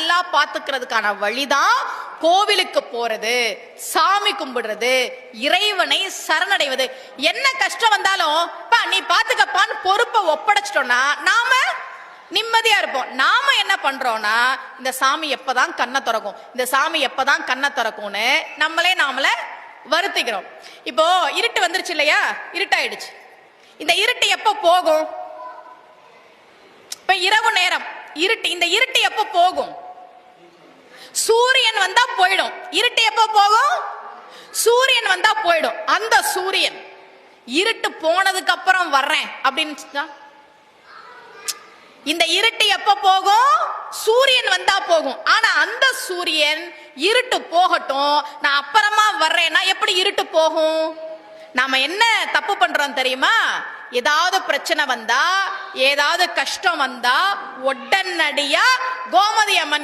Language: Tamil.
நல்லா பாத்துக்கிறதுக்கான வழிதான் கோவிலுக்கு போறது, சாமி கும்பிடுறது, இறைவனை சரணடைவது. என்ன கஷ்டம் வந்தாலும் நீ பாத்துக்கப்பான்னு பொறுப்பை ஒப்படைச்சிட்டோம்னா நாம நிம்மதியா இருப்போம். நாம என்ன பண்றோம்னா இந்த சாமி எப்பதான் கண்ணை திறக்கும், இந்த சாமி எப்பதான் கண்ணை திறக்கும்னு நாமளே வருத்திக்கிறோம். இப்போ இருட்டு வந்துருச்சு இல்லையா, இருட்டாயிடுச்சு. இந்த இருட்டு எப்ப போகும்? இப்ப இரவு நேரம் இருட்டு, இந்த இருட்டு எப்ப போகும்? சூரியன் வந்தா போயிடும். இருட்டு எப்ப போகும்? சூரியன் வந்தா போயிடும். அந்த சூரியன் இருட்டு போனதுக்கு அப்புறம் வர்றேன் அப்படின்னு இந்த இருட்டு எப்ப போகும்? சூரியன் வந்தா போகும். ஆனா அந்த சூரியன் இருட்டு போகட்டும், நான் அப்புறமா வர்றேன்னா எப்படி இருட்டு போகும்? நாம என்ன தப்பு பண்றோம் தெரியுமா? ஏதாவது பிரச்சனை வந்தா, ஏதாவது கஷ்டம் வந்தா உடனடியா கோமதி அம்மன்